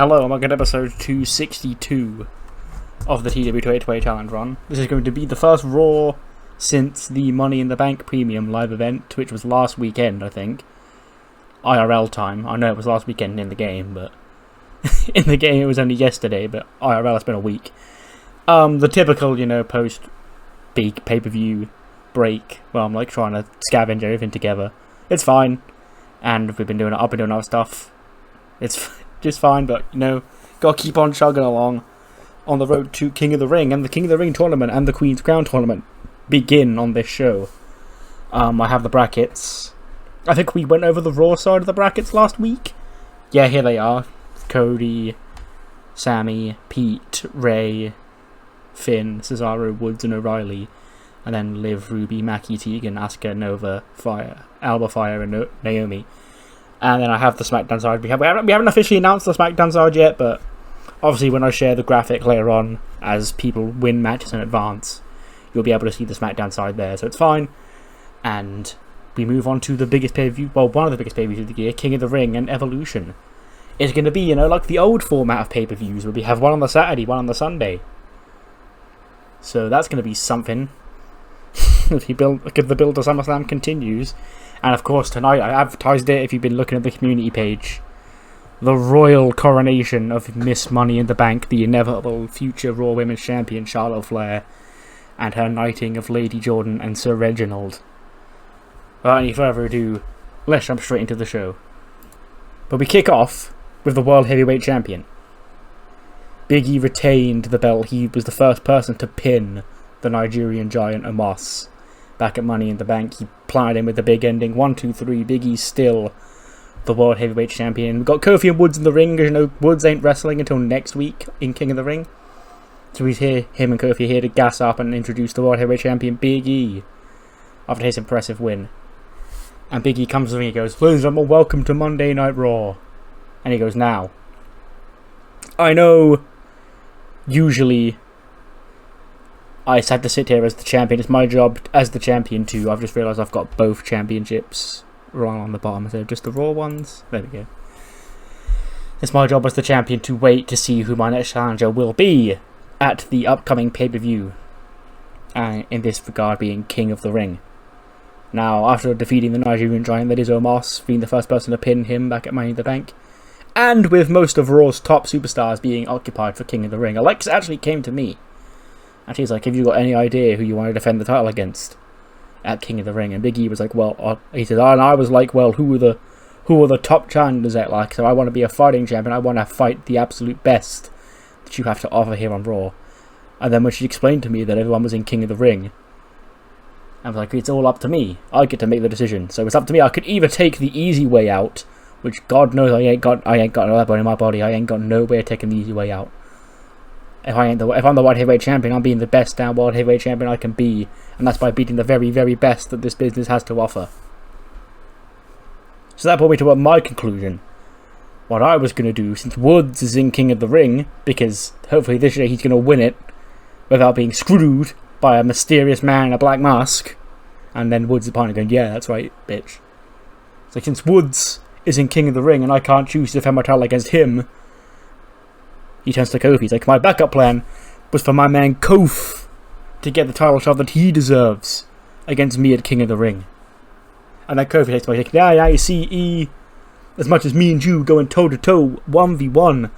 Hello, and welcome to episode 262 of the TEW 28 Challenge Run. This is going to be the first Raw since the Money in the Bank Premium live event, which was last weekend, I think. IRL time. I know it was last weekend in the game, but in the game it was only yesterday, but IRL it's been a week. The typical, post-big pay-per-view break, well, I'm like trying to scavenge everything together. It's fine, and I've been doing other stuff. It's just fine, but, gotta keep on chugging along on the road to King of the Ring, and the King of the Ring tournament and the Queen's Crown tournament begin on this show. I have the brackets. I think we went over the Raw side of the brackets last week. Yeah, here they are. Cody, Sammy, Pete, Ray, Finn, Cesaro, Woods, and O'Reilly. And then Liv, Ruby, Mackie, Tegan, Asuka, Nova, Alba Fire, and Naomi. And then I have the SmackDown side. We haven't officially announced the SmackDown side yet, but obviously when I share the graphic later on, as people win matches in advance, you'll be able to see the SmackDown side there, so it's fine. And we move on to the biggest pay-per-view, well, one of the biggest pay-per-views of the year, King of the Ring and Evolution. It's going to be, like the old format of pay-per-views, where we have one on the Saturday, one on the Sunday. So that's going to be something. If the build to SummerSlam continues. And of course tonight, I advertised it if you've been looking at the community page. The royal coronation of Miss Money in the Bank, the inevitable future Raw Women's Champion Charlotte Flair, and her knighting of Lady Jordan and Sir Reginald. Without any further ado, let's jump straight into the show. But we kick off with the World Heavyweight Champion. Big E retained the belt. He was the first person to pin the Nigerian giant Omos back at Money in the Bank. He planted him with the big ending. 1, 2, 3. Big E's still the World Heavyweight Champion. We've got Kofi and Woods in the ring. As Woods ain't wrestling until next week in King of the Ring. So he's here, him and Kofi are here to gas up and introduce the World Heavyweight Champion, Big E, after his impressive win. And Big E comes to the ring and he goes, "Ladies and gentlemen, welcome to Monday Night Raw." And he goes, "Now, I know usually I had to sit here as the champion. It's my job as the champion too. I've just realised I've got both championships wrong on the bottom instead of just the Raw ones. There we go. It's my job as the champion to wait to see who my next challenger will be at the upcoming pay-per-view. And in this regard being King of the Ring. Now, after defeating the Nigerian giant that is Omos, being the first person to pin him back at Money in the Bank, and with most of Raw's top superstars being occupied for King of the Ring, Alexa actually came to me. And she's like, "Have you got any idea who you want to defend the title against at King of the Ring?" And Big E was like, he said, and I was like, "Well, who are the top challengers at like? So I want to be a fighting champion. I want to fight the absolute best that you have to offer here on Raw." And then when she explained to me that everyone was in King of the Ring, I was like, "It's all up to me. I get to make the decision. So it's up to me. I could either take the easy way out, which God knows I ain't got no elbow in my body. I ain't got no way of taking the easy way out. If I'm the World Heavyweight Champion, I'm being the best damn World Heavyweight Champion I can be, and that's by beating the very, very best that this business has to offer." So that brought me to my conclusion. What I was going to do, since Woods is in King of the Ring, because hopefully this year he's going to win it without being screwed by a mysterious man in a black mask, and then Woods' opponent going, "Yeah, that's right, bitch." So since Woods is in King of the Ring and I can't choose to defend my title against him, he turns to Kofi. He's like, "My backup plan was for my man Kof to get the title shot that he deserves against me at King of the Ring." And then Kofi takes my like, "Yeah, you see, E, as much as me and you going toe-to-toe 1v1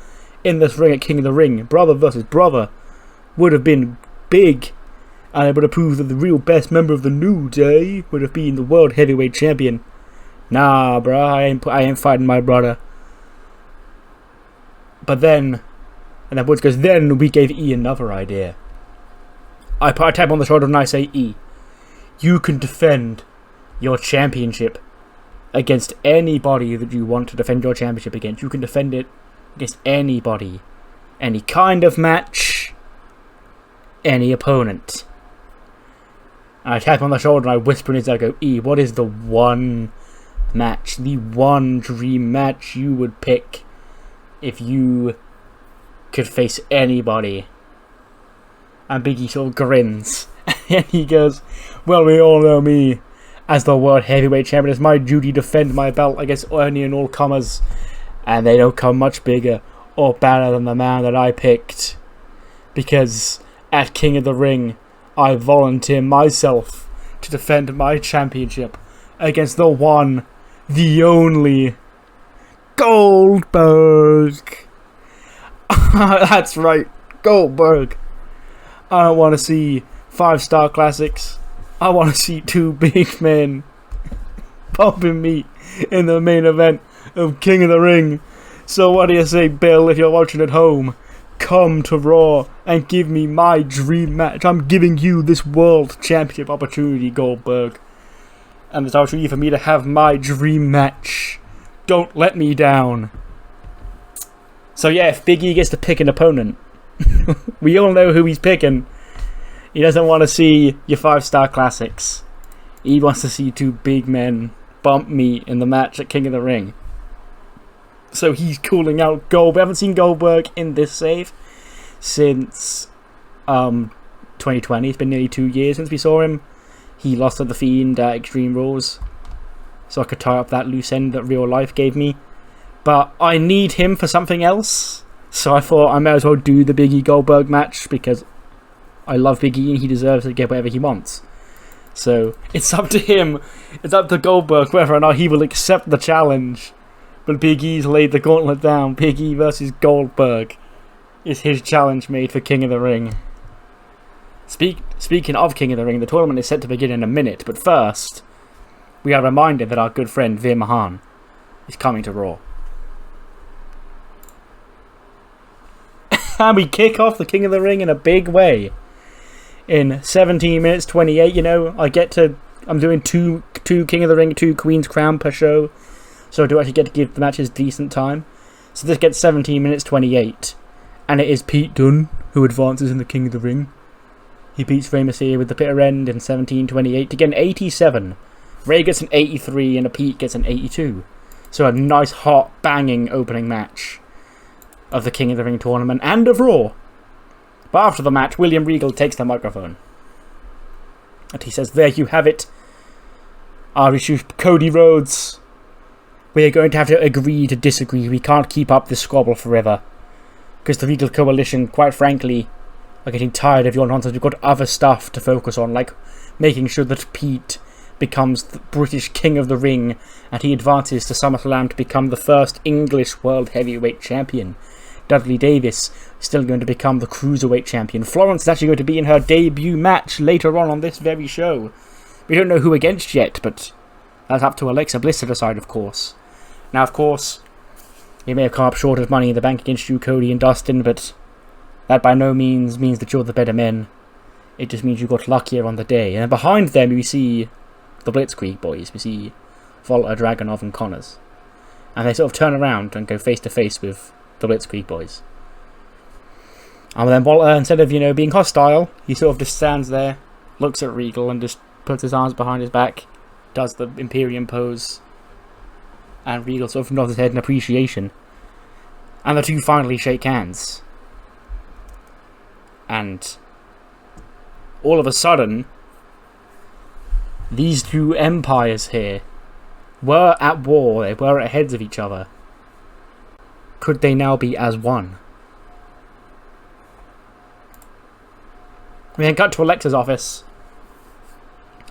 in this ring at King of the Ring, brother versus brother, would have been big, and it would have proved that the real best member of the New Day would have been the World Heavyweight Champion. Nah, bruh, I ain't fighting my brother." But then, and then Woods goes, "Then we gave E another idea." I tap him on the shoulder and I say, "E, you can defend your championship against anybody that you want to defend your championship against. You can defend it against anybody. Any kind of match. Any opponent." And I tap him on the shoulder and I whisper in his ear, I go, "E, what is the one match, the one dream match you would pick if you could face anybody?" And Biggie sort of grins and he goes, "Well, we all know me as the World Heavyweight Champion. It's my duty to defend my belt against any and all comers, and they don't come much bigger or better than the man that I picked. Because at King of the Ring, I volunteer myself to defend my championship against the one, the only, Goldberg. That's right, Goldberg. I don't want to see 5-star classics. I want to see two big men bumping me in the main event of King of the Ring. So what do you say, Bill, if you're watching at home? Come to Raw and give me my dream match. I'm giving you this world championship opportunity, Goldberg. And it's opportunity for me to have my dream match. Don't let me down. So yeah, if Big E gets to pick an opponent, we all know who he's picking. He doesn't want to see your 5-star classics. He wants to see two big men bump me in the match at King of the Ring. So he's calling out Goldberg. We haven't seen Goldberg in this save since 2020. It's been nearly 2 years since we saw him. He lost to The Fiend at Extreme Rules. So I could tie up that loose end that real life gave me. But I need him for something else. So I thought I might as well do the Big E Goldberg match because I love Big E and he deserves to get whatever he wants. So it's up to him. It's up to Goldberg whether or not he will accept the challenge. But Big E's laid the gauntlet down. Big E versus Goldberg is his challenge made for King of the Ring. Speaking of King of the Ring, the tournament is set to begin in a minute. But first, we are reminded that our good friend Veer Mahan is coming to Raw. And we kick off the King of the Ring in a big way. In 17 minutes 28, I'm doing two King of the Ring, 2 Queen's Crown per show. So I do actually get to give the matches decent time. So this gets 17 minutes 28. And it is Pete Dunne who advances in the King of the Ring. He beats Rey Mysterio with the bitter end in 17:28 to get an 87. Rey gets an 83 and a Pete gets an 82. So a nice hot banging opening match of the King of the Ring tournament and of Raw. But after the match, William Regal takes the microphone. And he says, "There you have it. Our issue, Cody Rhodes. We are going to have to agree to disagree. We can't keep up this squabble forever. Because the Regal Coalition, quite frankly, are getting tired of your nonsense. We've got other stuff to focus on, like making sure that Pete becomes the British King of the Ring and he advances to SummerSlam to become the first English World Heavyweight Champion. Dudley Davis is still going to become the Cruiserweight Champion. Florence is actually going to be in her debut match later on this very show. We don't know who against yet, but that's up to Alexa Bliss to decide, of course. Now, of course, you may have come up short of Money in the Bank against you, Cody and Dustin, but that by no means that you're the better men. It just means you got luckier on the day. And behind them, we see the Blitzkrieg boys. We see Ilja Dragunov and Connors. And they sort of turn around and go face to face with the Blitzkrieg boys. And then Walter, instead of, being hostile, he sort of just stands there, looks at Regal and just puts his arms behind his back, does the Imperium pose, and Regal sort of nods his head in appreciation. And the two finally shake hands. And all of a sudden, these two empires here were at war. They were at heads of each other. Could they now be as one? We then cut to Alexa's office.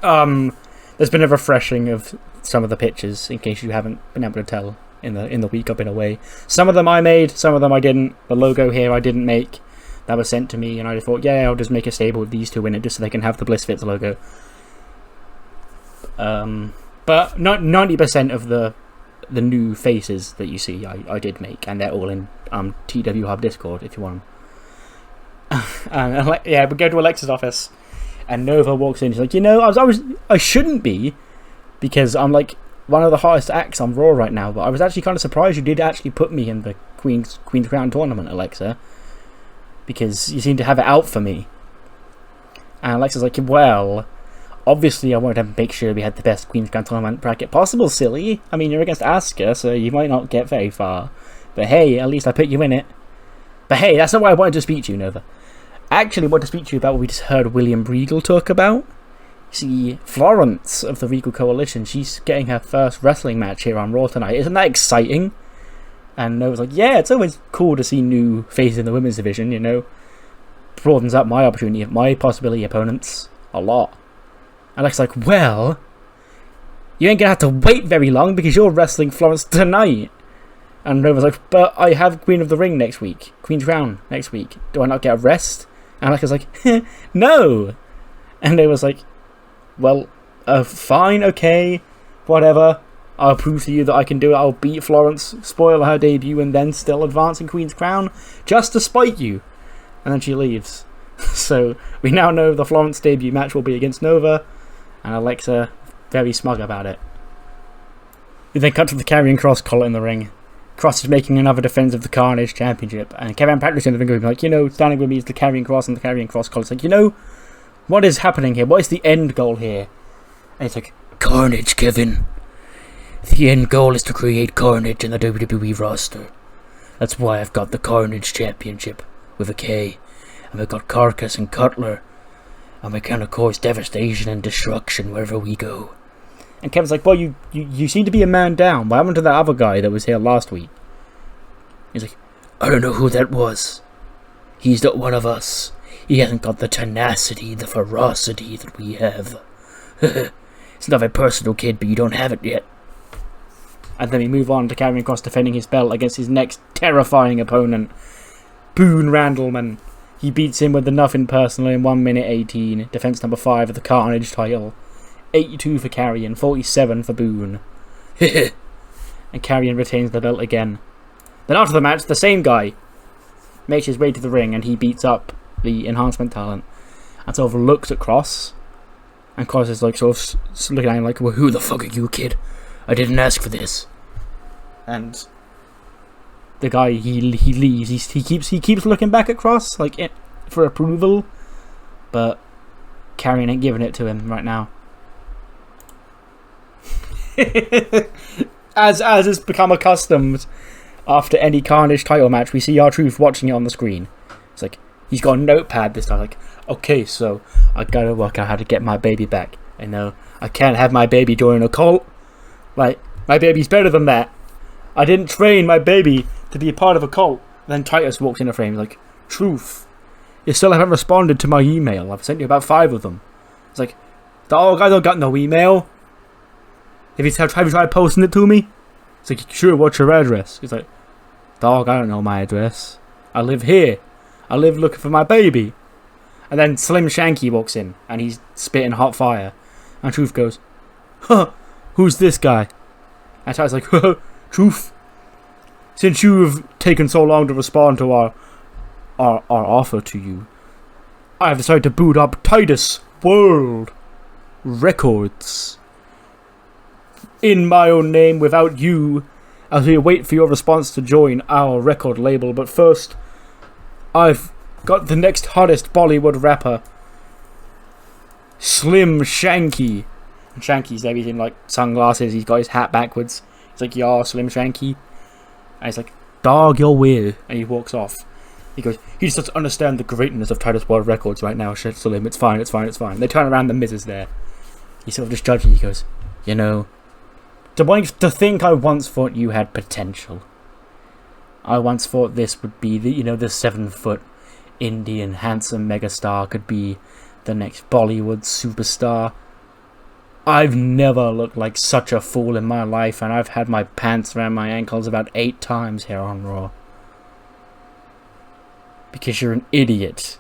There's been a refreshing of some of the pictures, in case you haven't been able to tell in the week I've been away. Some of them I made, some of them I didn't. The logo here I didn't make. That was sent to me, and I just thought, yeah, I'll just make a stable with these two in it, just so they can have the Bliss Fits logo. But 90% of the new faces that you see, I did make, and they're all in TEW Hub Discord if you want them. And yeah, we go to Alexa's office, and Nova walks in. She's like, I shouldn't be, because I'm like one of the hottest acts on Raw right now. But I was actually kind of surprised you did actually put me in the Queen's Crown tournament, Alexa, because you seem to have it out for me. And Alexa's like, well, obviously I wanted to make sure we had the best Queen's Crown tournament bracket possible, silly. I mean, you're against Asuka, so you might not get very far. But hey, at least I put you in it. But hey, that's not what I wanted to speak to you, Nova. I actually wanted to speak to you about what we just heard William Regal talk about. See, Florence of the Regal Coalition, she's getting her first wrestling match here on Raw tonight. Isn't that exciting? And Nova's like, yeah, it's always cool to see new faces in the women's division, you know. Broadens up my opportunity, my possibility opponents a lot. And Alexa's like, well, you ain't gonna have to wait very long because you're wrestling Florence tonight. And Nova's like, but I have Queen of the Ring next week. Queen's Crown next week. Do I not get a rest? And Alexa's like, no. And Nova's like, well, fine, okay, whatever. I'll prove to you that I can do it. I'll beat Florence, spoil her debut, and then still advance in Queen's Crown, just to spite you. And then she leaves. So we now know the Florence debut match will be against Nova, and Alexa very smug about it. We then cut to the Karrion Kross collar in the ring. Kross is making another defense of the Carnage Championship, and Kevin Patrick's in the ring going like, you know, standing with me is the Karrion Kross and the Karrion Kross collar. It's like, you know, what is happening here? What is the end goal here? And it's like, Carnage, Kevin. The end goal is to create carnage in the WWE roster. That's why I've got the Carnage Championship with a K. And we've got Carcass and Cutler. And we can, of course, devastation and destruction wherever we go. And Kevin's like, well, you seem to be a man down. What happened to that other guy that was here last week? He's like, I don't know who that was. He's not one of us. He hasn't got the tenacity, the ferocity that we have. It's not very personal, kid, but you don't have it yet. And then we move on to Karrion Kross defending his belt against his next terrifying opponent, Boone Randleman. He beats him with the Nothing Personal in 1 minute 18, defense number 5 of the Carnage title. 82 for Karrion, 47 for Boone. And Karrion retains the belt again. Then after the match, the same guy makes his way to the ring and he beats up the enhancement talent. And sort of looks at Kross. And Kross is like sort of looking at him like, well, who the fuck are you, kid? I didn't ask for this. And the guy, he leaves. He keeps looking back at Kross like for approval, but Karrion ain't giving it to him right now. as has become accustomed after any Carnage title match, we see R-Truth watching it on the screen. It's like he's got a notepad this time. Like, okay, so I gotta work out how to get my baby back. I know I can't have my baby join a cult. Like, my baby's better than that. I didn't train my baby to be a part of a cult. Then Titus walks in a frame like, Truth, you still haven't responded to my email. I've sent you about 5 of them. It's like, dog, I don't got no email. Have you tried posting it to me? It's like, sure, what's your address? It's like, dog, I don't know my address. I live here. I live looking for my baby. And then Slim Shanky walks in and he's spitting hot fire. And Truth goes, huh. Who's this guy? And Titus like, Truth, since you have taken so long to respond to our offer to you, I have decided to boot up Titus World Records in my own name without you, as we wait for your response to join our record label. But first, I've got the next hottest Bollywood rapper, Slim Shanky. And Shanky's there, he's in like sunglasses, he's got his hat backwards. He's like, yeah, Slim Shanky. And he's like, dog, you're weird. And he walks off. He goes, he just doesn't understand the greatness of Titus World Records right now, Slim. It's fine. They turn around, the Miz is there. He's sort of just judging. He goes, you know, to think I once thought you had potential. I once thought this would be the 7-foot Indian handsome megastar could be the next Bollywood superstar. I've never looked like such a fool in my life, and I've had my pants around my ankles about 8 times here on Raw. Because you're an idiot.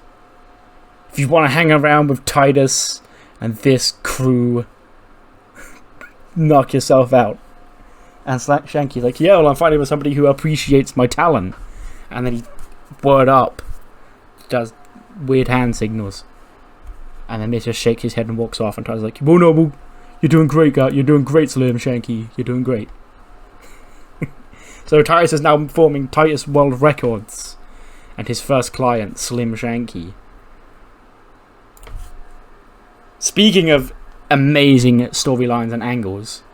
If you want to hang around with Titus and this crew, knock yourself out. And Shanky's like, yeah, well, I'm fighting with somebody who appreciates my talent. And then he, word up, does weird hand signals. And then Miz just shakes his head and walks off, and Titus like, well, no, you're doing great, guy. You're doing great, Slim Shanky. You're doing great. So Titus is now forming Titus World Records. And his first client, Slim Shanky. Speaking of amazing storylines and angles,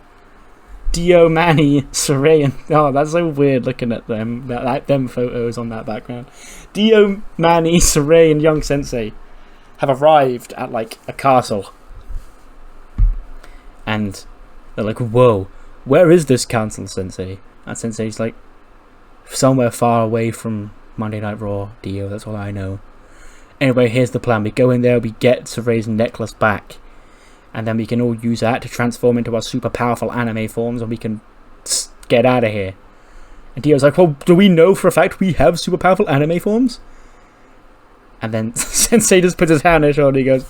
Dio, Manny, Saray, and... oh, that's so weird looking at them. Them photos on that background. Dio, Manny, Saray, and Young Sensei have arrived at, like, a castle. And they're like, whoa, where is this council, Sensei? And Sensei's like, somewhere far away from Monday Night Raw, Dio, that's all I know. Anyway, here's the plan. We go in there, we get Saray's necklace back, and then we can all use that to transform into our super powerful anime forms, and we can get out of here. And Dio's like, well, do we know for a fact we have super powerful anime forms? And then Sensei just puts his hand on his shoulder and he goes,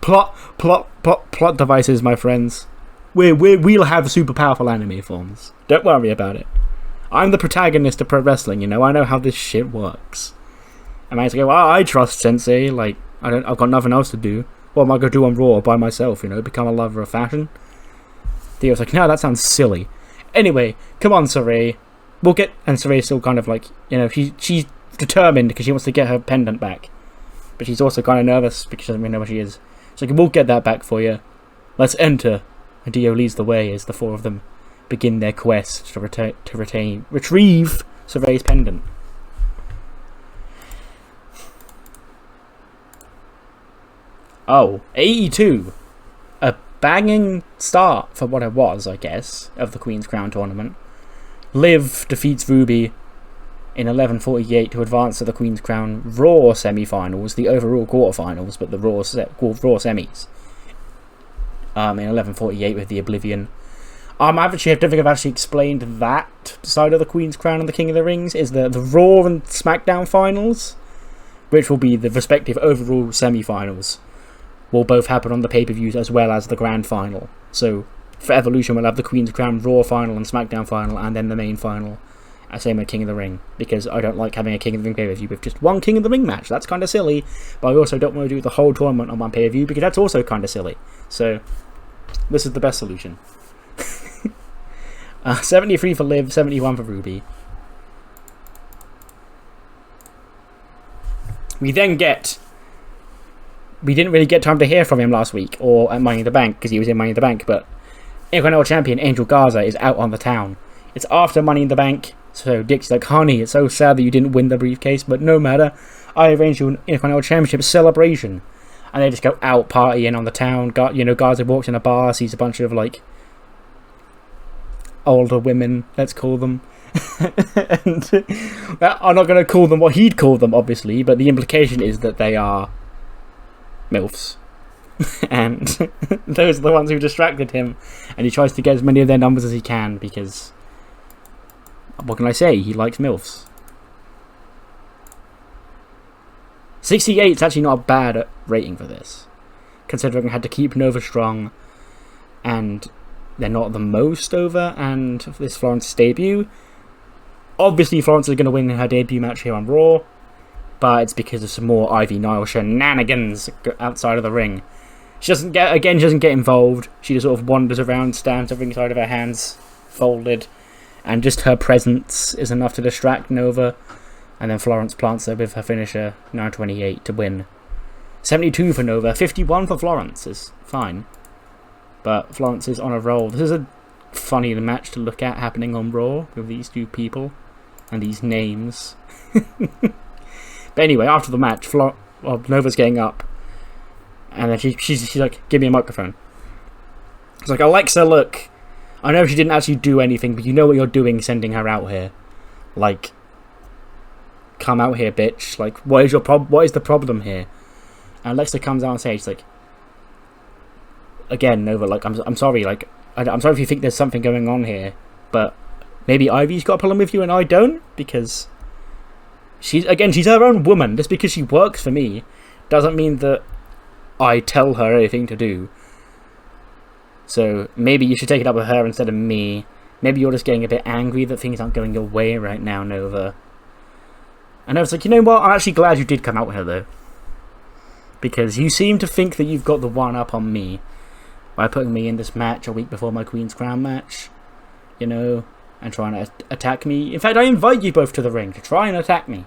plot devices, my friends. We'll have super powerful anime forms. Don't worry about it. I'm the protagonist of pro wrestling, you know. I know how this shit works. And Manny's like, well, I trust Sensei. Like, I've got nothing else to do. What am I going to do on Raw by myself, you know? Become a lover of fashion? Dio's like, no, that sounds silly. Anyway, come on, Saray. We'll get... And Saray's still kind of like, you know, she's determined because she wants to get her pendant back. But she's also kind of nervous because she doesn't really know where she is. So like, we'll get that back for you. Let's enter. And Dio leads the way as the four of them begin their quest to retrieve Saray's pendant. Oh, 82. A banging start for what it was, I guess, of the Queen's Crown tournament. Liv defeats Ruby in 11:48 to advance to the Queen's Crown Raw semi-finals, the overall quarterfinals, but the Raw semis. In 11:48 with the Oblivion. I don't think I've actually explained that side of the Queen's Crown and the King of the Rings is the Raw and SmackDown finals, which will be the respective overall semi-finals, will both happen on the pay-per-views as well as the grand final. So for Evolution we'll have the Queen's Crown Raw final and SmackDown final, and then the main final. Same with King of the Ring, because I don't like having a King of the Ring pay-per-view with just one King of the Ring match. That's kind of silly, but I also don't want to do the whole tournament on one pay-per-view because that's also kind of silly. So this is the best solution. 73 for Liv, 71 for Ruby. We didn't really get time to hear from him last week, or at Money in the Bank, because he was in Money in the Bank, but Intercontinental Champion Angel Garza is out on the town. It's after Money in the Bank, so Dick's like, honey, it's so sad that you didn't win the briefcase, but no matter, I arranged you an Intercontinental Championship celebration. And they just go out partying on the town. Garza walks in a bar, sees a bunch of, like, older women, let's call them. And I'm not going to call them what he'd call them, obviously, but the implication is that they are MILFs. And those are the ones who distracted him. And he tries to get as many of their numbers as he can because, what can I say? He likes MILFs. 68 is actually not a bad rating for this, considering I had to keep Nova strong, and they're not the most over, and this Florence debut. Obviously, Florence is going to win her debut match here on Raw, but it's because of some more Ivy Nile shenanigans outside of the ring. She doesn't get involved. She just sort of wanders around, stands at ringside of her hands folded, and just her presence is enough to distract Nova. And then Florence plants her with her finisher, 9:28 to win. 72 for Nova, 51 for Florence is fine. But Florence is on a roll. This is a funny match to look at happening on Raw with these two people and these names. But anyway, after the match, Nova's getting up. And then she's like, give me a microphone. It's like, Alexa, look, I know she didn't actually do anything, but you know what you're doing sending her out here. Like, come out here, bitch. Like, what is the problem here? And Alexa comes out on stage, like, again, Nova, like, I'm sorry, like, I'm sorry if you think there's something going on here, but maybe Ivy's got a problem with you and I don't, because she's her own woman. Just because she works for me doesn't mean that I tell her anything to do. So maybe you should take it up with her instead of me. Maybe you're just getting a bit angry that things aren't going your way right now, Nova. And I was like, you know what? I'm actually glad you did come out with her, though. Because you seem to think that you've got the one up on me by putting me in this match a week before my Queen's Crown match. You know, and trying to attack me. In fact, I invite you both to the ring to try and attack me.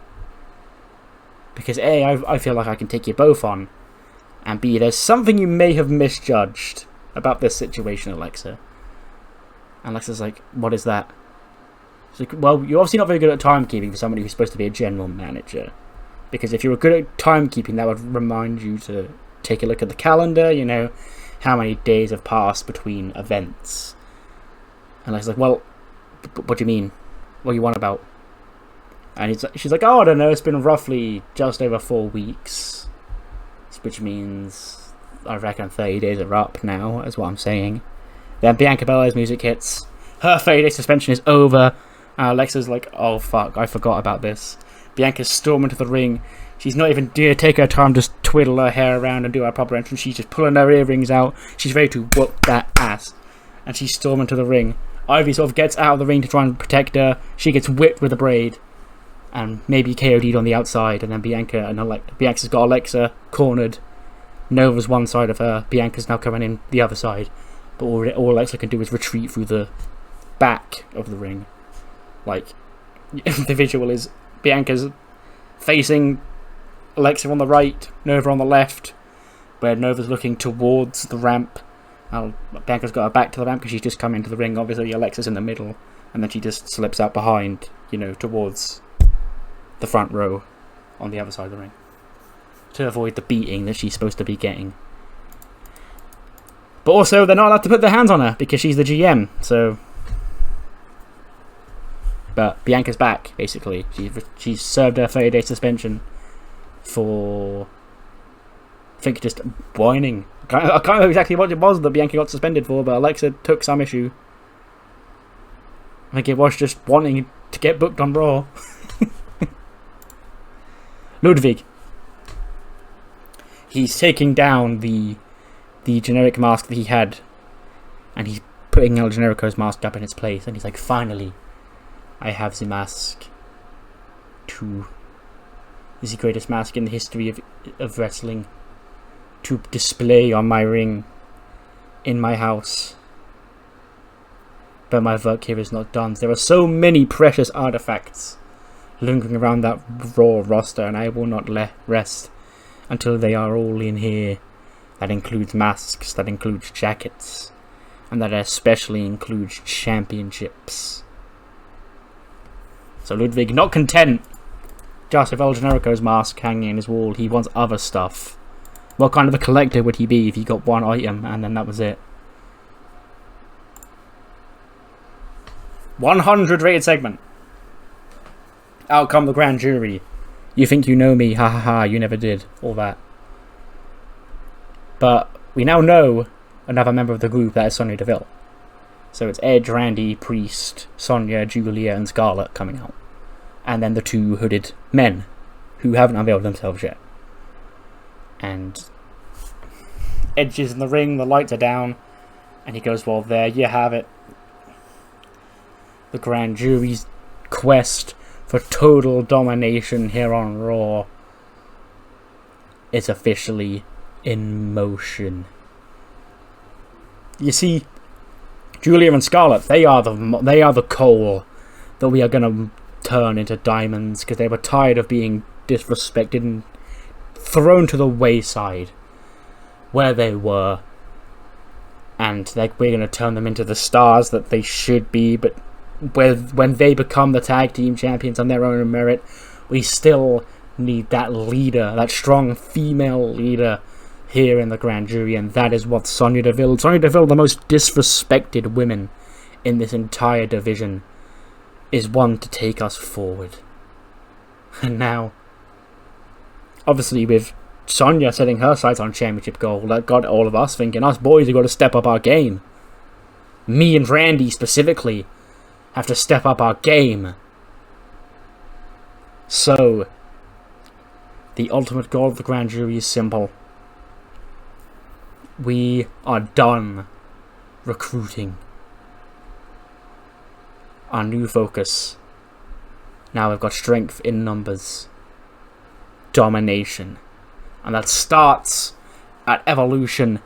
Because A, I feel like I can take you both on. And B, there's something you may have misjudged about this situation, Alexa. And Alexa's like, what is that? She's like, well, you're obviously not very good at timekeeping for somebody who's supposed to be a general manager. Because if you were good at timekeeping, that would remind you to take a look at the calendar, you know, how many days have passed between events. And Alexa's like, well, what do you mean? What do you want about? And she's like, oh, I don't know, it's been roughly just over 4 weeks. Which means, I reckon 30 days are up now, is what I'm saying. Then Bianca Belair's music hits. Her 30-day suspension is over. Alexa's like, oh fuck, I forgot about this. Bianca's storming to the ring. She's not even take her time to just twiddle her hair around and do her proper entrance. She's just pulling her earrings out. She's ready to whoop that ass. And she's storming to the ring. Ivy sort of gets out of the ring to try and protect her. She gets whipped with a braid. And maybe KOD'd on the outside. And then Bianca's got Alexa cornered. Nova's one side of her. Bianca's now coming in the other side. But all Alexa can do is retreat through the back of the ring. Like, the visual is Bianca's facing Alexa on the right, Nova on the left, where Nova's looking towards the ramp. Bianca's got her back to the ramp because she's just come into the ring. Obviously, Alexa's in the middle, and then she just slips out behind, towards the front row on the other side of the ring to avoid the beating that she's supposed to be getting. But also, they're not allowed to put their hands on her because she's the GM, so... But Bianca's back, basically. She's served her 30-day suspension for... I think just whining. I can't know exactly what it was that Bianca got suspended for, but Alexa took some issue. I think it was just wanting to get booked on Raw. Ludwig. He's taking down the generic mask that he had, and he's putting El Generico's mask up in its place, and he's like, finally, I have the mask to... This is the greatest mask in the history of wrestling to display on my ring in my house. But my work here is not done. There are so many precious artifacts lingering around that Raw roster, and I will not rest until they are all in here. That includes masks, that includes jackets, and that especially includes championships. So Ludwig, not content just with El Generico's mask hanging in his wall, he wants other stuff. What kind of a collector would he be if he got one item and then that was it? 100 rated segment. Out come the grand jury. You think you know me, ha ha ha, you never did. All that. But we now know another member of the group that is Sonya Deville. So it's Edge, Randy, Priest, Sonya, Julia, and Scarlett coming out. And then the two hooded men who haven't unveiled themselves yet. And Edge is in the ring, the lights are down, and he goes, well, there you have it. The grand jury's quest for total domination here on Raw is officially in motion. You see, Julia and Scarlett, they are the coal that we are going to turn into diamonds, because they were tired of being disrespected and thrown to the wayside where they were, and we're going to turn them into the stars that they should be. But when they become the tag team champions on their own merit, we still need that leader, that strong female leader here in the grand jury, and that is what Sonya Deville, the most disrespected women in this entire division, is one to take us forward. And now, obviously with Sonya setting her sights on championship goal, that got all of us thinking, us boys have got to step up our game. Me and Randy specifically have to step up our game. So, the ultimate goal of the grand jury is simple. We are done recruiting. Our new focus. Now we've got strength in numbers. Domination. And that starts at Evolution,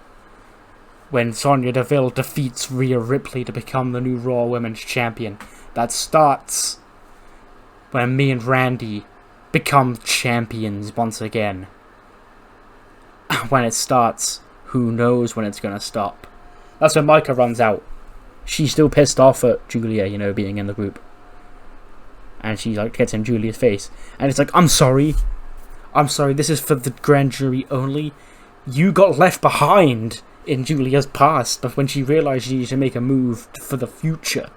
when Sonya Deville defeats Rhea Ripley to become the new Raw Women's Champion. That starts when me and Randy become champions once again. When it starts, who knows when it's going to stop. That's when Micah runs out. She's still pissed off at Julia, being in the group. And she gets in Julia's face. And it's like, I'm sorry, this is for the grand jury only. You got left behind in Julia's past, but when she realised she needed to make a move for the future.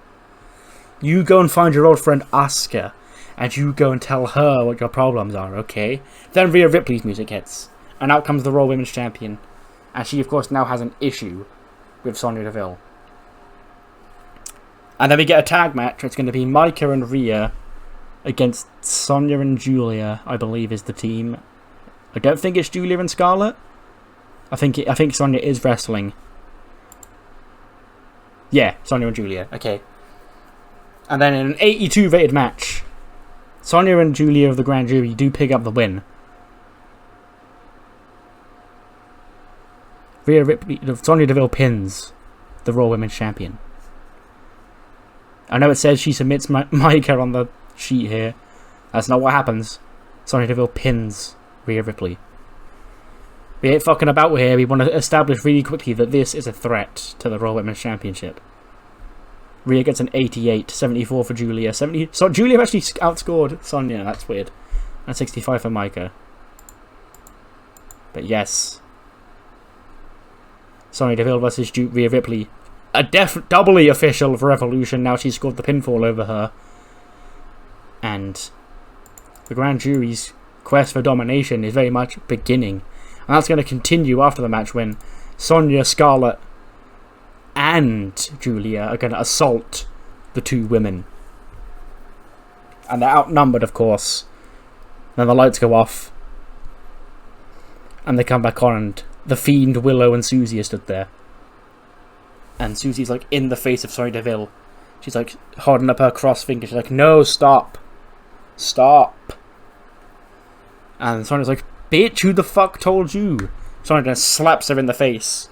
You go and find your old friend Asuka, and you go and tell her what your problems are, okay? Then Rhea Ripley's music hits, and out comes the Raw Women's Champion, and she, of course, now has an issue with Sonya Deville. And then we get a tag match. It's going to be Micah and Rhea against Sonya and Julia, I believe, is the team. I don't think it's Julia and Scarlett. I think Sonya is wrestling. Yeah, Sonya and Julia. Okay. And then in an 82 rated match, Sonya and Julia of the Grand Jury do pick up the win. Rhea Ripley, Sonya Deville pins the Raw Women's Champion. I know it says she submits Micah on the sheet here. That's not what happens. Sonya Deville pins Rhea Ripley. We ain't fucking about here. We want to establish really quickly that this is a threat to the Raw Women's Championship. Rhea gets an 88, 74 for Julia. So Julia actually outscored Sonya. That's weird. And 65 for Micah. But yes. Sonya Deville versus Rhea Ripley. A doubly official for Revolution. Now she's scored the pinfall over her. And the Grand Jury's quest for domination is very much beginning. And that's going to continue after the match when Sonya, Scarlett, and Julia are going to assault the two women. And they're outnumbered, of course. Then the lights go off. And they come back on, and the Fiend, Willow, and Susie are stood there. And Susie's like in the face of Sonya Deville. She's like holding up her cross finger. She's like, no, stop. Stop. And Sonya's like, bitch, who the fuck told you? Sonya just slaps her in the face.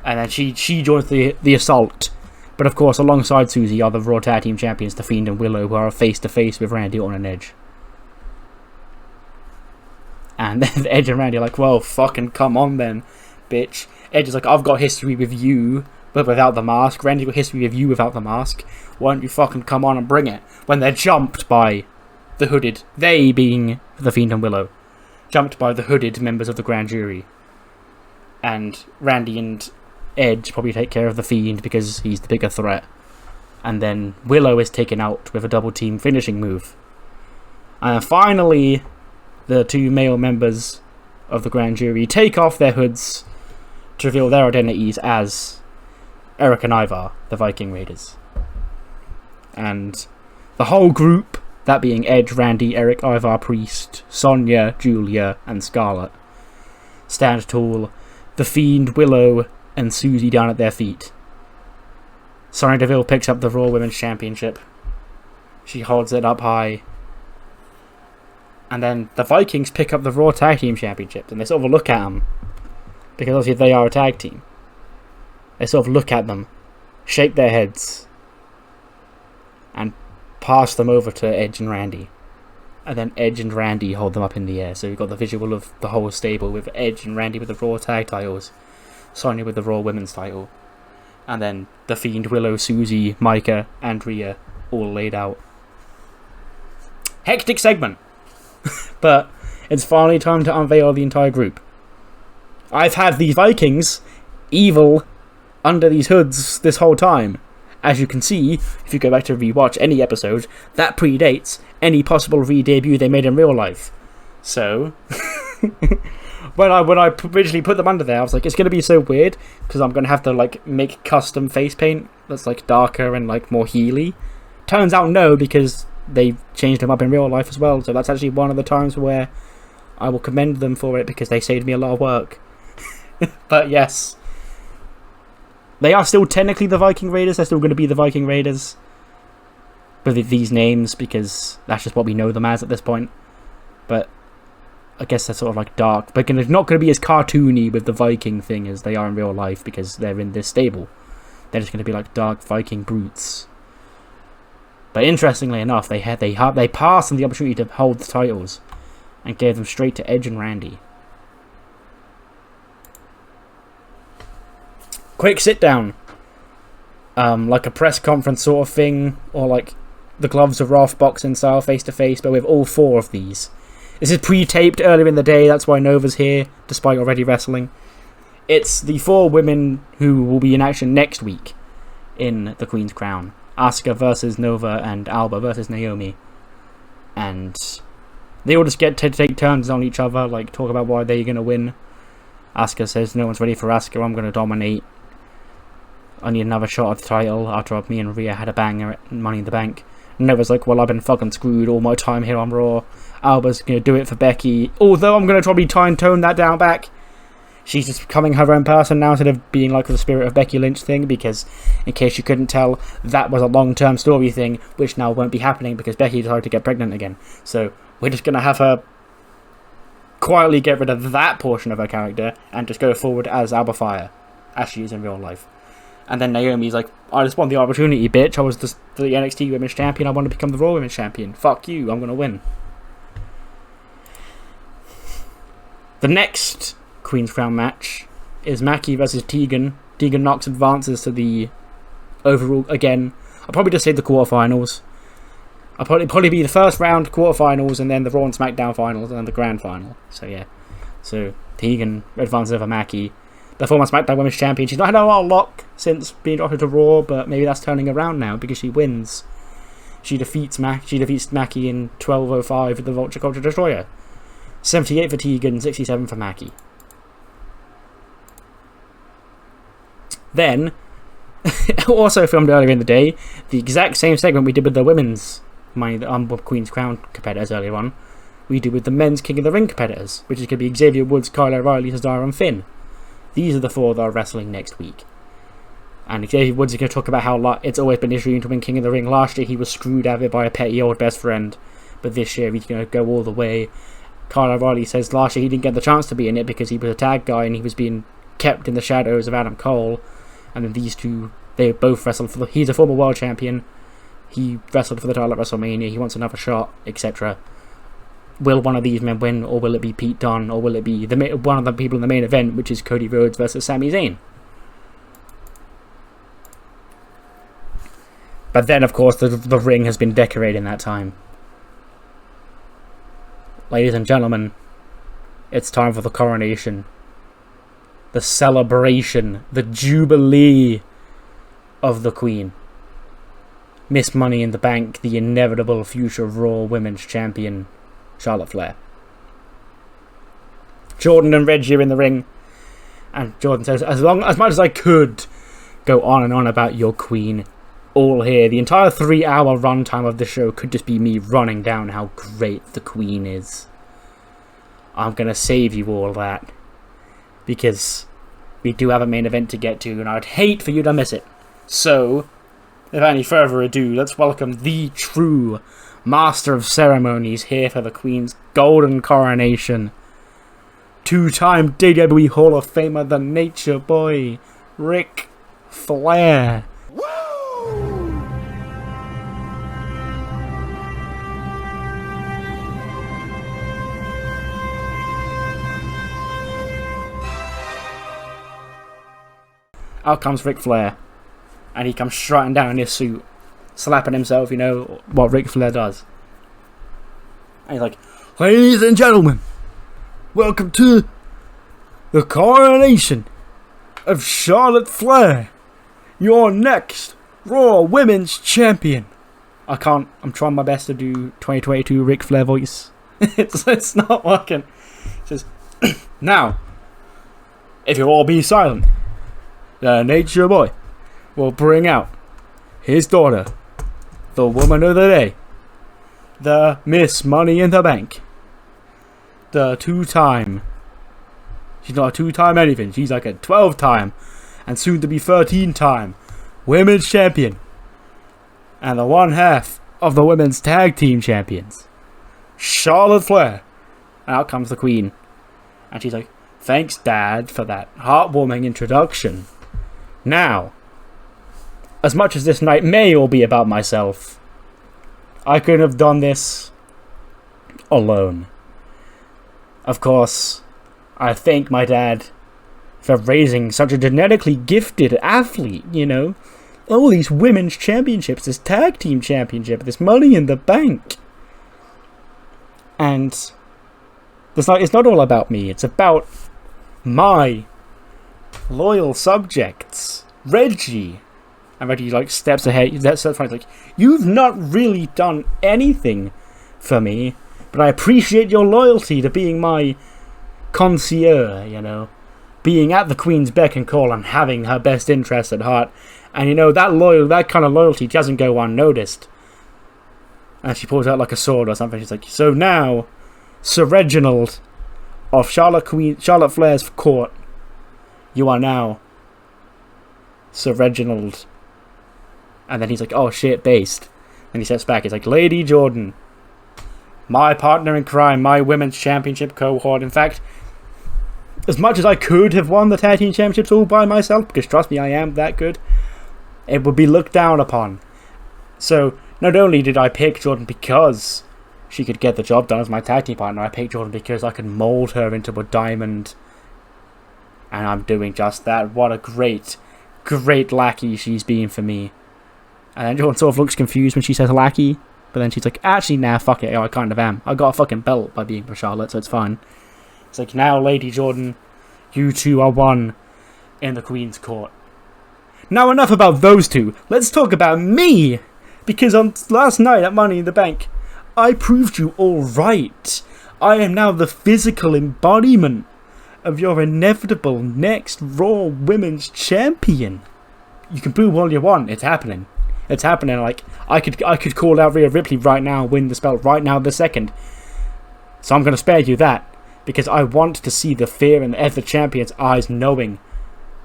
And then she joins the assault. But of course, alongside Susie are the Raw Tag Team Champions, The Fiend and Willow, who are face to face with Randy Orton and Edge. And then Edge and Randy are like, well, fucking come on then, bitch. Edge is like, I've got history with you, but without the mask. Randy's got history with you without the mask. Why don't you fucking come on and bring it? When they're jumped by the hooded, they being The Fiend and Willow, jumped by the hooded members of the Grand Jury. And Randy and Edge probably take care of the Fiend because he's the bigger threat. And then Willow is taken out with a double team finishing move. And finally, the two male members of the Grand Jury take off their hoods to reveal their identities as Eric and Ivar, the Viking Raiders. And the whole group, that being Edge, Randy, Eric, Ivar, Priest, Sonya, Julia, and Scarlett, stand tall, the Fiend, Willow, and Susie down at their feet. Sonya Deville picks up the Raw Women's Championship. She holds it up high. And then the Vikings pick up the Raw Tag Team Championship, and they sort of look at them. Because obviously they are a tag team. They sort of look at them, shake their heads, and pass them over to Edge and Randy. And then Edge and Randy hold them up in the air. So you've got the visual of the whole stable with Edge and Randy with the Raw Tag titles, Sonya with the Raw Women's title, and then The Fiend, Willow, Susie, Micah, and Rhea all laid out. Hectic segment! But it's finally time to unveil the entire group. I've had these Vikings, evil, under these hoods this whole time. As you can see, if you go back to rewatch any episode, that predates any possible re-debut they made in real life. So, when I originally put them under there, I was like, it's going to be so weird, because I'm going to have to like make custom face paint that's like darker and like more healy. Turns out no, because they changed them up in real life as well, so that's actually one of the times where I will commend them for it, because they saved me a lot of work. But yes, they are still technically the Viking Raiders. They're still going to be the Viking Raiders with these names, because that's just what we know them as at this point. But I guess they're sort of like dark, but they're not going to be as cartoony with the Viking thing as they are in real life, because they're in this stable. They're just going to be like dark Viking brutes. But interestingly enough, they passed on the opportunity to hold the titles and gave them straight to Edge and Randy. Quick sit down, like a press conference sort of thing, or like the Gloves of Wrath boxing style, face to face, but with all four of these. This is pre-taped earlier in the day, that's why Nova's here, despite already wrestling. It's the four women who will be in action next week in the Queen's Crown. Asuka versus Nova and Alba versus Naomi. and they all just get to take turns on each other, like talk about why they're gonna win. Asuka says no one's ready for Asuka, I'm gonna dominate. I need another shot at the title after me and Rhea had a banger at Money in the Bank. Nova's like, well, I've been fucking screwed all my time here on Raw. Alba's gonna do it for Becky, although I'm gonna probably try and tone that down back. She's just becoming her own person now instead of being like the Spirit of Becky Lynch thing, because in case you couldn't tell, that was a long-term story thing, which now won't be happening because Becky decided to get pregnant again. So we're just going to have her quietly get rid of that portion of her character and just go forward as Alba Fire, as she is in real life. And then Naomi's like, I just want the opportunity, bitch. I was the NXT Women's Champion. I want to become the Raw Women's Champion. Fuck you. I'm going to win. The next Queen's Crown match is Maki versus Tegan. Tegan Knox advances to the overall, again, I'll probably just say the quarterfinals. I'll probably be the first round quarterfinals and then the Raw and SmackDown finals and then the grand final. So yeah, so Tegan advances over Maki. The former SmackDown Women's Champion. She's not had a lot of luck since being dropped to Raw, but maybe that's turning around now because she wins. She defeats Maki in 12:05 with the Vulture Culture Destroyer. 78 for Tegan, 67 for Maki. Then, also filmed earlier in the day, the exact same segment we did with the women's Queen's Crown competitors earlier on, we did with the men's King of the Ring competitors, which is going to be Xavier Woods, Kyle O'Reilly, Cesaro and Finn. These are the four that are wrestling next week. And Xavier Woods is going to talk about how it's always been his dream to win King of the Ring. Last year he was screwed out of it by a petty old best friend, but this year he's going to go all the way. Kyle O'Reilly says last year he didn't get the chance to be in it because he was a tag guy and he was being kept in the shadows of Adam Cole. And then these two, they both wrestled for he's a former world champion. He wrestled for the title at WrestleMania. He wants another shot, etc. Will one of these men win, or will it be Pete Dunne, or will it be one of the people in the main event, which is Cody Rhodes versus Sami Zayn? But then, of course, the ring has been decorated in that time. Ladies and gentlemen, it's time for the coronation. The celebration, the jubilee of the Queen. Miss Money in the Bank, the inevitable future Raw Women's Champion, Charlotte Flair. Jordan and Reggie are in the ring, and Jordan says, as much as I could go on and on about your Queen, all here, the entire 3-hour runtime of the show could just be me running down how great the Queen is. I'm gonna save you all that, because we do have a main event to get to, and I'd hate for you to miss it. So, without any further ado, let's welcome the true Master of Ceremonies here for the Queen's golden coronation. 2-time WWE Hall of Famer, the Nature Boy, Ric Flair. Out comes Ric Flair, and he comes strutting down in his suit, slapping himself, you know, what Ric Flair does. And he's like, ladies and gentlemen, welcome to the coronation of Charlotte Flair, your next Raw Women's Champion. I'm trying my best to do 2022 Ric Flair voice. it's not working. It says, now, if you all be silent, the Nature Boy will bring out his daughter, the woman of the day, the Miss Money in the Bank, the 2-time, she's not a 2-time anything, she's like a 12-time, and soon to be 13-time, Women's Champion, and the 1/2 of the Women's Tag Team Champions, Charlotte Flair. And out comes the Queen, and she's like, thanks Dad for that heartwarming introduction. Now, as much as this night may all be about myself, I couldn't have done this alone. Of course, I thank my dad for raising such a genetically gifted athlete, you know. All these women's championships, this tag team championship, this Money in the Bank. And it's not all about me, it's about my loyal subjects, Reggie. And Reggie like steps ahead. That's funny. Like, you've not really done anything for me, but I appreciate your loyalty to being my concierge, you know, being at the Queen's beck and call and having her best interests at heart. And you know, that kind of loyalty doesn't go unnoticed. And she pulls out like a sword or something. She's like, so now, Sir Reginald of Charlotte Flair's court, you are now Sir Reginald. And then he's like, oh shit, based. And he steps back. He's like, Lady Jordan, my partner in crime, my women's championship cohort. In fact, as much as I could have won the tag team championships all by myself, because trust me, I am that good, it would be looked down upon. So, not only did I pick Jordan because she could get the job done as my tag team partner, I picked Jordan because I could mold her into a diamond. And I'm doing just that. What a great, great lackey she's been for me. And then Jordan sort of looks confused when she says lackey. But then she's like, actually, nah, fuck it. I kind of am. I got a fucking belt by being with Charlotte, so it's fine. It's like, now, Lady Jordan, you two are one in the Queen's court. Now, enough about those two. Let's talk about me. Because on last night at Money in the Bank, I proved you all right. I am now the physical embodiment of your inevitable next Raw Women's Champion. You can boo all you want. It's happening. It's happening. Like, I could call out Rhea Ripley right now, win this belt right now, the second. So I'm going to spare you that. Because I want to see the fear in the other champion's eyes, knowing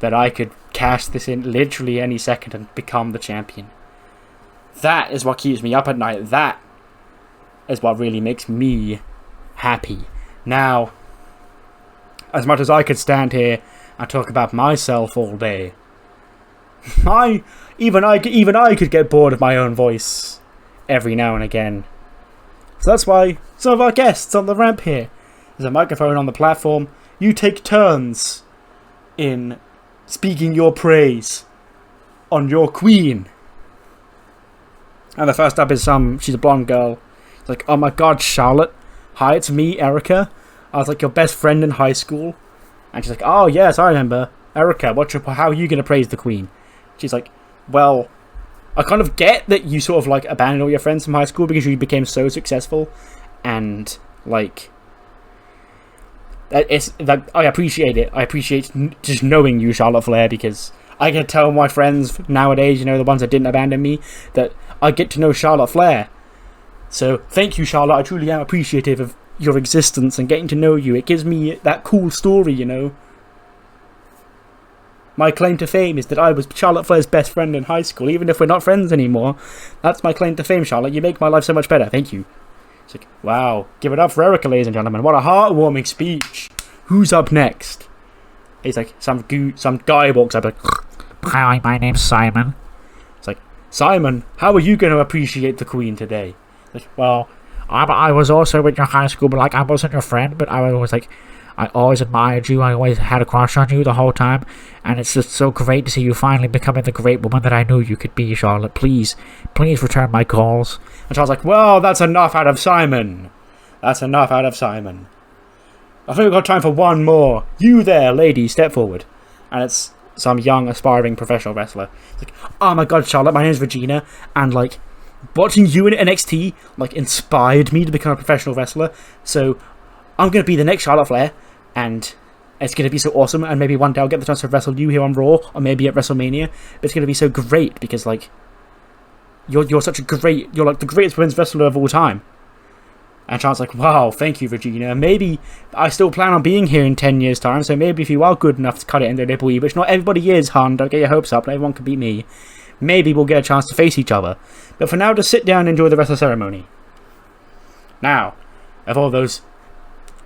that I could cash this in literally any second and become the champion. That is what keeps me up at night. That is what really makes me happy. Now, as much as I could stand here and talk about myself all day, even I could get bored of my own voice every now and again. So that's why some of our guests on the ramp here, there's a microphone on the platform. You take turns in speaking your praise on your queen. And the first up is she's a blonde girl. It's like, oh my god, Charlotte. Hi, it's me, Erica. I was like your best friend in high school. And she's like, oh yes, I remember. Erica, how are you going to praise the Queen? She's like, well, I kind of get that you sort of like abandoned all your friends from high school because you became so successful. And like, I appreciate it. I appreciate just knowing you, Charlotte Flair, because I can tell my friends nowadays, you know, the ones that didn't abandon me, that I get to know Charlotte Flair. So, thank you, Charlotte. I truly am appreciative of your existence and getting to know you. It gives me that cool story, you know. My claim to fame is that I was Charlotte Flair's best friend in high school, even if we're not friends anymore. That's my claim to fame, Charlotte. You make my life so much better. Thank you. It's like, wow. Give it up for Erica, ladies and gentlemen. What a heartwarming speech. Who's up next? He's like, some guy walks up like, hi, my name's Simon. It's like, Simon, how are you going to appreciate the Queen today? Like, well, I was also in your high school, but like, I wasn't your friend, but I was like, I always admired you. I always had a crush on you the whole time, and it's just so great to see you finally becoming the great woman that I knew you could be, Charlotte. Please return my calls. And Charlotte's like, well, that's enough out of Simon. That's enough out of Simon. I think we've got time for one more. You there, lady, step forward. And it's some young, aspiring professional wrestler. It's like, oh my god, Charlotte, my name's Regina, and like, watching you in NXT, like, inspired me to become a professional wrestler, so I'm going to be the next Charlotte Flair, and it's going to be so awesome, and maybe one day I'll get the chance to wrestle you here on Raw, or maybe at WrestleMania, but it's going to be so great, because, like, you're such a great, you're like the greatest women's wrestler of all time. And Charlotte's like, wow, thank you, Regina. Maybe I still plan on being here in 10 years' time, so maybe if you are good enough to cut it in WWE, which not everybody is, hon, don't get your hopes up, not everyone can beat me, maybe we'll get a chance to face each other. But for now, just sit down and enjoy the rest of the ceremony. Now, of all those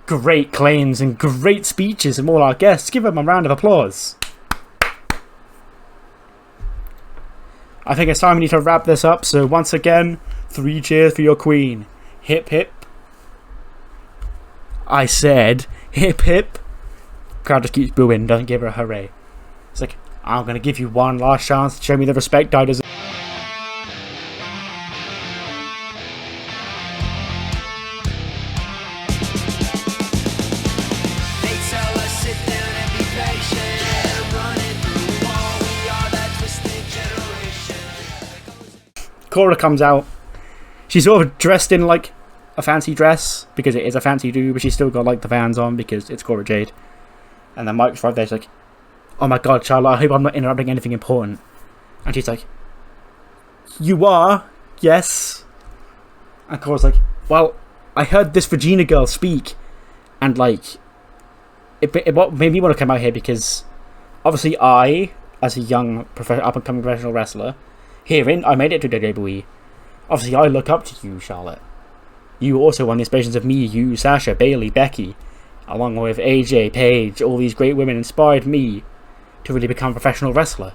great claims and great speeches from all our guests, give them a round of applause. I think it's time we need to wrap this up, so once again, 3 cheers for your queen. Hip hip. I said, hip hip. Crowd just keeps booing, doesn't give her a hooray. It's like, I'm going to give you one last chance to show me the respect I deserve. Cora comes out. She's sort of dressed in like a fancy dress, because it is a fancy do, but she's still got, like, the Vans on, because it's Cora Jade. And then Mike's right there, she's like, oh my god, Charlotte, I hope I'm not interrupting anything important. And she's like, you are? Yes. And Cora's like, well, I heard this Regina girl speak, and, like, it made me want to come out here because, obviously, I, as a young, up-and-coming professional wrestler, herein, I made it to WWE. Obviously, I look up to you, Charlotte. You also won the inspirations of me, you, Sasha, Bayley, Becky, along with AJ, Paige, all these great women inspired me to really become a professional wrestler.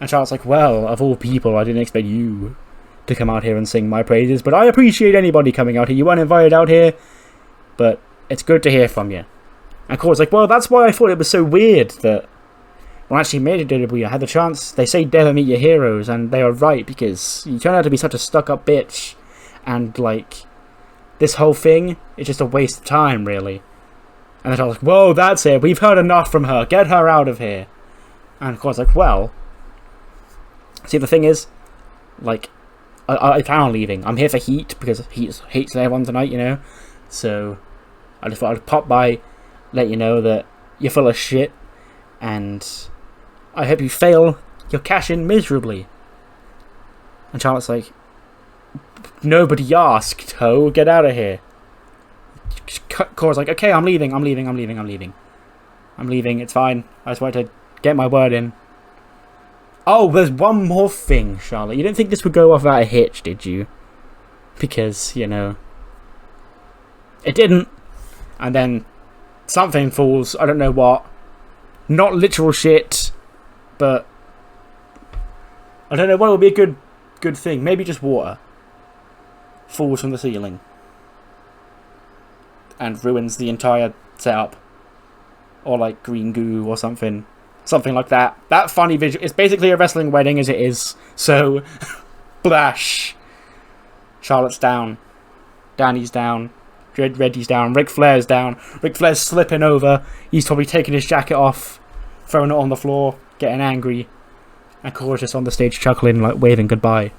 And Charlotte's like, well, of all people, I didn't expect you to come out here and sing my praises, but I appreciate anybody coming out here. You weren't invited out here, but it's good to hear from you. And Cora's like, well, that's why I thought it was so weird that when I actually made it to WWE, I had the chance. They say never meet your heroes, and they are right, because you turn out to be such a stuck-up bitch, and, like, this whole thing is just a waste of time, really. And then I was like, whoa, that's it. We've heard enough from her. Get her out of here. And of course, like, well, see, the thing is, like, I plan on leaving. I'm here for Heat, because Heat hates everyone tonight, you know? So, I just thought I'd pop by, let you know that you're full of shit, and I hope you fail your cash-in miserably. And Charlotte's like, nobody asked, ho, get out of here. Cora's like, okay, I'm leaving, it's fine. I just wanted to get my word in. Oh, there's one more thing, Charlotte. You didn't think this would go off without a hitch, did you? Because, you know, it didn't. And then something falls, I don't know what. Not literal shit, but I don't know what would be a good thing. Maybe just water falls from the ceiling and ruins the entire setup, or like green goo or something like that. That funny visual. It's basically a wrestling wedding as it is. So, blash. Charlotte's down. Danny's down. Reggie's down. Ric Flair's down. Ric Flair's slipping over. He's probably taking his jacket off, throwing it on the floor, getting angry. And Cora's just on the stage chuckling, like waving goodbye.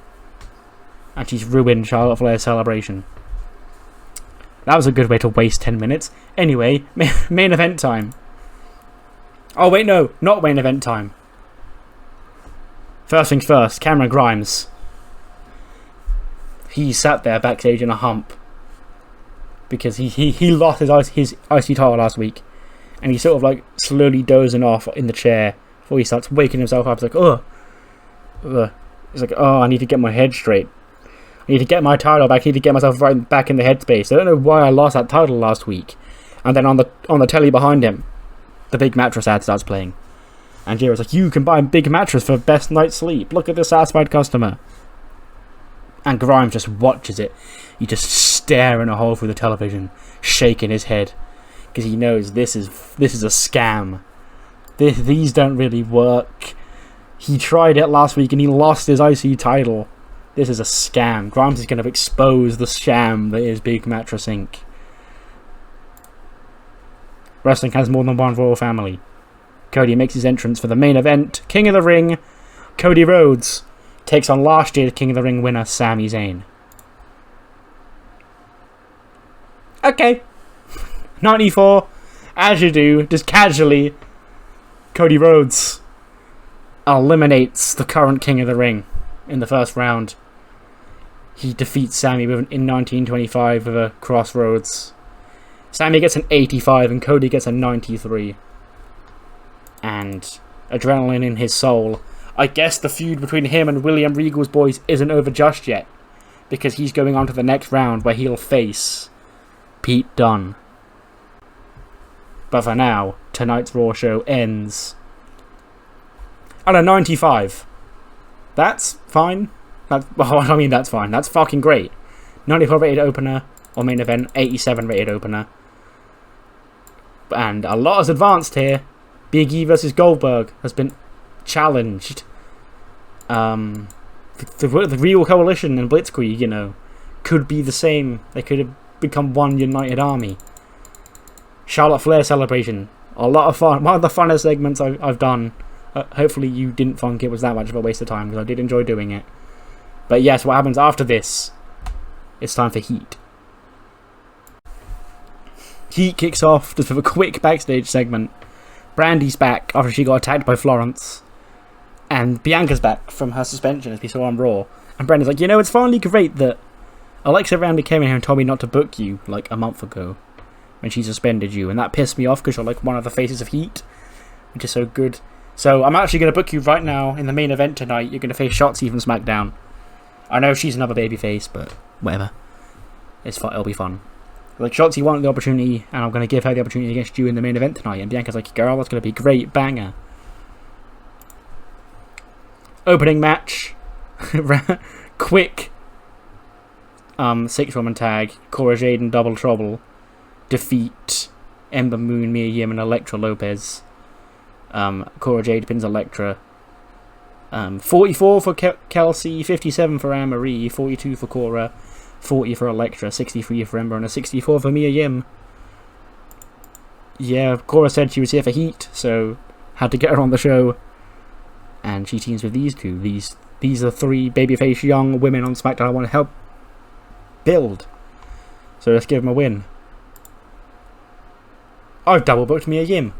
And she's ruined Charlotte Flair's celebration. That was a good way to waste 10 minutes. Anyway, main event time. Oh wait, no, not main event time. First things first, Cameron Grimes. He sat there backstage in a hump because he lost his IC title last week, and he's sort of like slowly dozing off in the chair before he starts waking himself up. He's like, he's like, oh, I need to get my head straight. I need to get my title back. I need to get myself right back in the headspace. I don't know why I lost that title last week. And then on the telly behind him, the big mattress ad starts playing. And Jira's like, you can buy a big mattress for best night's sleep. Look at this satisfied customer. And Grimes just watches it. He just staring a hole through the television, shaking his head, because he knows this is a scam. These don't really work. He tried it last week and he lost his IC title. This is a scam. Grimes is going to expose the sham that is Big Mattress Inc. Wrestling has more than one royal family. Cody makes his entrance for the main event. King of the Ring, Cody Rhodes, takes on last year's King of the Ring winner, Sami Zayn. Okay. 94, as you do, just casually, Cody Rhodes eliminates the current King of the Ring in the first round. He defeats Sami in 1925 with a Crossroads. Sami gets an 85 and Cody gets a 93. And adrenaline in his soul. I guess the feud between him and William Regal's boys isn't over just yet, because he's going on to the next round where he'll face Pete Dunne. But for now, tonight's Raw show ends at a 95. That's fine. That's fine. That's fucking great. 94 rated opener, or main event, 87 rated opener. And a lot has advanced here. Big E versus Goldberg has been challenged. The Real Coalition and Blitzkrieg, you know, could be the same. They could have become one united army. Charlotte Flair celebration. A lot of fun. One of the funnest segments I've done. Hopefully you didn't think it was that much of a waste of time, because I did enjoy doing it. But yes, what happens after this? It's time for Heat. Heat kicks off just with a quick backstage segment. Brandy's back after she got attacked by Florence. And Bianca's back from her suspension, as we saw on Raw. And Brandy's like, it's finally great that Alexa Randy came in here and told me not to book you, like, a month ago. When she suspended you. And that pissed me off because you're, like, one of the faces of Heat. Which is so good. So I'm actually going to book you right now in the main event tonight. You're going to face Shotzi from SmackDown. I know she's another babyface, but whatever. It's fun. It'll be fun. Like, Shotzi wanted the opportunity, and I'm going to give her the opportunity against you in the main event tonight. And Bianca's like, girl, that's going to be great. Banger. Opening match. Quick. 6-woman tag. Cora Jade and Double Trouble defeat Ember Moon, Mia Yim, and Elektra Lopez. Cora Jade pins Elektra. 44 for Kelsey, 57 for Anne-Marie, 42 for Cora, 40 for Elektra, 63 for Ember, and a 64 for Mia Yim. Yeah, Cora said she was here for Heat, so had to get her on the show. And she teams with these two. These are three babyface young women on SmackDown I want to help build. So let's give them a win. I've double booked Mia Yim.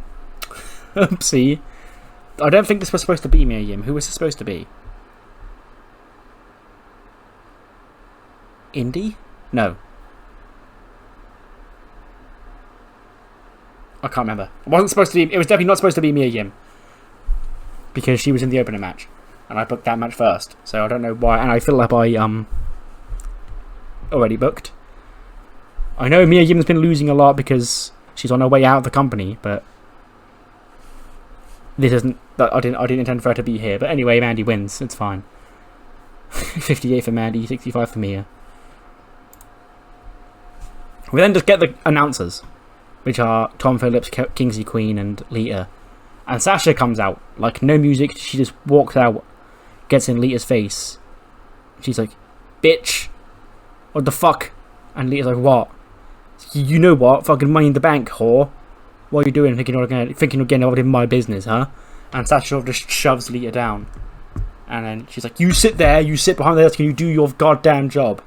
Oopsie. I don't think this was supposed to be Mia Yim. Who was it supposed to be? Indy? No. I can't remember. It wasn't supposed to be. It was definitely not supposed to be Mia Yim. Because she was in the opening match. And I booked that match first. So I don't know why. And I feel like I already booked. I know Mia Yim's been losing a lot because she's on her way out of the company, but this isn't. I didn't intend for her to be here. But anyway, Mandy wins. It's fine. 58 for Mandy, 65 for Mia. We then just get the announcers, which are Tom Phillips, Kingsley Queen, and Lita. And Sasha comes out, like, no music. She just walks out, gets in Lita's face. She's like, bitch, what the fuck? And Lita's like, what? You know what? Fucking Money in the Bank, whore. What are you doing? Thinking you're getting involved in my business, huh? And Sasha sort of just shoves Lita down. And then she's like, you sit there, you sit behind the desk, and you do your goddamn job.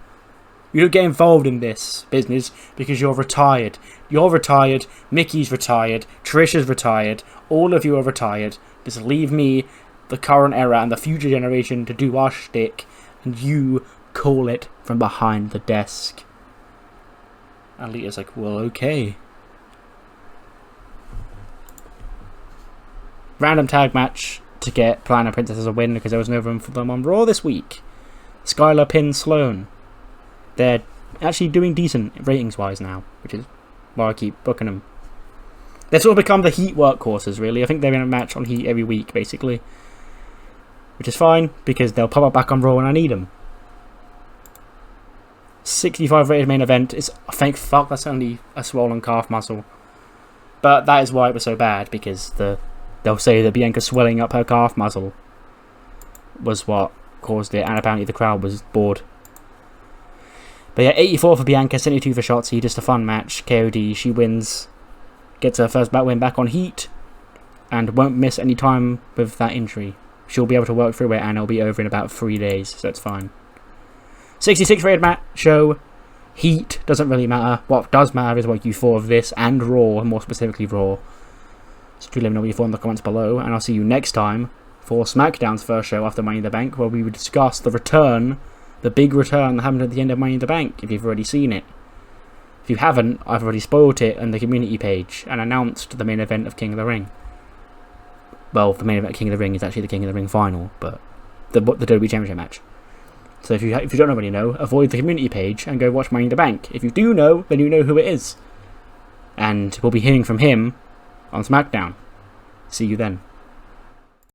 You don't get involved in this business because you're retired. You're retired, Mickey's retired, Trisha's retired, all of you are retired. Just leave me, the current era, and the future generation to do our shtick, and you call it from behind the desk. And Lita's like, well, okay. Random tag match to get Platinum Princess as a win because there was no room for them on Raw this week. Skylar pins Sloane. They're actually doing decent ratings-wise now, which is why I keep booking them. They've sort of become the Heat workhorses, really. I think they're in a match on Heat every week, basically. Which is fine, because they'll pop up back on Raw when I need them. 65 rated main event. Thank fuck that's only a swollen calf muscle. But that is why it was so bad, because they'll say that Bianca swelling up her calf muscle was what caused it, and apparently the crowd was bored. But yeah, 84 for Bianca, 72 for Shotzi, just a fun match. KOD, she wins, gets her first win back on Heat, and won't miss any time with that injury. She'll be able to work through it, and it'll be over in about 3 days, so it's fine. 66 rated match show. Heat doesn't really matter. What does matter is what you thought of this, and Raw, and more specifically Raw. So do let me know what you thought in the comments below, and I'll see you next time for SmackDown's first show after Money in the Bank, where we will discuss the return, the big return that happened at the end of Money in the Bank, if you've already seen it. If you haven't, I've already spoiled it on the community page and announced the main event of King of the Ring. Well, the main event of King of the Ring is actually the King of the Ring final, but the WWE Championship match. So if you don't already know, avoid the community page and go watch Money in the Bank. If you do know, then you know who it is. And we'll be hearing from him on SmackDown. See you then.